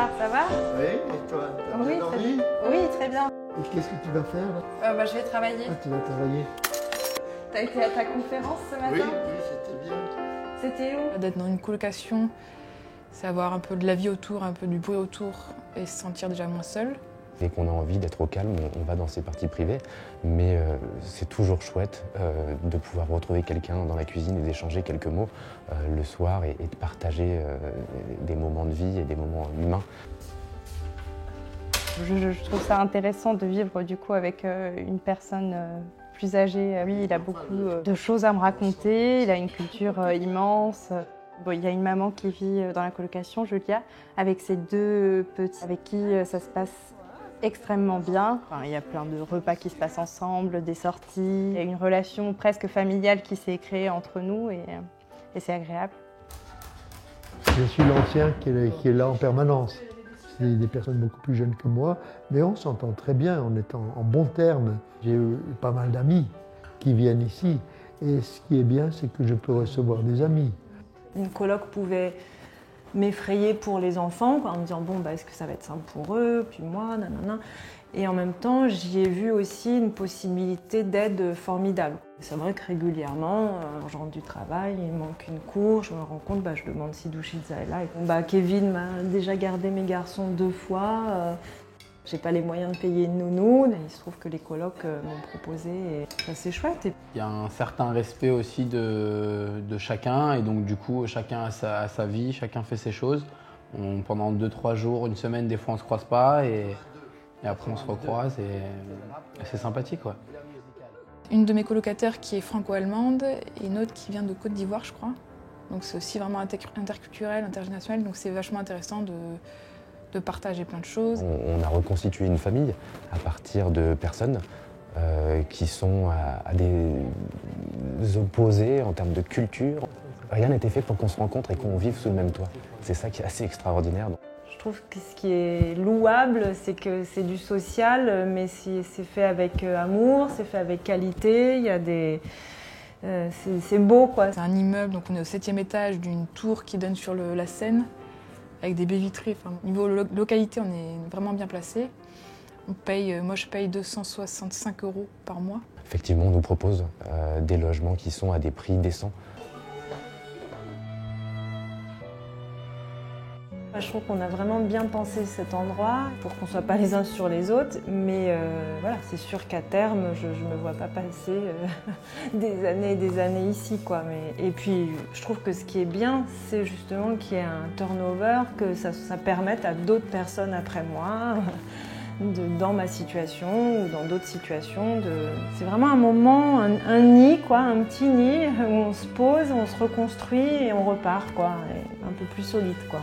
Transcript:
Bernard, ça va? Oui, et toi? T'as bien dormi? Oui, très bien. Et qu'est-ce que tu vas faire là? Je vais travailler. Ah, tu vas travailler? T'as été à ta conférence ce matin? Oui, c'était bien. C'était où? D'être dans une colocation, c'est avoir un peu de la vie autour, un peu du bruit autour et se sentir déjà moins seul. Dès qu'on a envie d'être au calme, on va dans ces parties privées, mais c'est toujours chouette de pouvoir retrouver quelqu'un dans la cuisine et d'échanger quelques mots le soir et de partager des moments de vie et des moments humains. Je trouve ça intéressant de vivre du coup avec une personne plus âgée. Lui, il a beaucoup de choses à me raconter, il a une culture immense. Bon, il y a une maman qui vit dans la colocation, Julia, avec ses deux petits, avec qui ça se passe extrêmement bien. Enfin, il y a plein de repas qui se passent ensemble, des sorties. Il y a une relation presque familiale qui s'est créée entre nous et c'est agréable. Je suis l'ancien qui est là en permanence. C'est des personnes beaucoup plus jeunes que moi, mais on s'entend très bien, on est en bons termes. J'ai eu pas mal d'amis qui viennent ici et ce qui est bien, c'est que je peux recevoir des amis. Une coloc pouvait m'effrayer pour les enfants, quoi, en me disant bon, est-ce que ça va être simple pour eux, puis moi, nanana. Et en même temps, j'y ai vu aussi une possibilité d'aide formidable. C'est vrai que régulièrement, je rentre du travail, il me manque une cour, je me rends compte, je demande si Douchitza est là. Kevin m'a déjà gardé mes garçons 2 fois. J'ai pas les moyens de payer une nounou. Il se trouve que les colocs m'ont proposé et c'est chouette. Il y a un certain respect aussi de chacun et donc du coup chacun a sa vie, chacun fait ses choses. Pendant 2-3 jours, une semaine, des fois on se croise pas et après on se recroise et c'est sympathique. Ouais. Une de mes colocataires qui est franco-allemande et une autre qui vient de Côte d'Ivoire, je crois. Donc c'est aussi vraiment interculturel, intergénérationnel, donc c'est vachement intéressant de partager plein de choses. On a reconstitué une famille à partir de personnes qui sont à des opposés en termes de culture. Rien n'était fait pour qu'on se rencontre et qu'on vive sous le même toit. C'est ça qui est assez extraordinaire. Je trouve que ce qui est louable, c'est que c'est du social, mais c'est fait avec amour, c'est fait avec qualité. Il y a c'est beau, quoi. C'est un immeuble, donc on est au 7e étage d'une tour qui donne sur la Seine, avec des baies vitrées. Enfin, niveau localité, on est vraiment bien placé. Moi, je paye 265 € par mois. Effectivement, on nous propose des logements qui sont à des prix décents. Je trouve qu'on a vraiment bien pensé cet endroit pour qu'on ne soit pas les uns sur les autres, mais voilà, c'est sûr qu'à terme, je ne me vois pas passer des années et des années ici, quoi. Et puis, je trouve que ce qui est bien, c'est justement qu'il y ait un turnover, que ça permette à d'autres personnes après moi, dans ma situation ou dans d'autres situations. C'est vraiment un moment, un nid, quoi, un petit nid où on se pose, on se reconstruit et on repart, quoi, et un peu plus solide, quoi.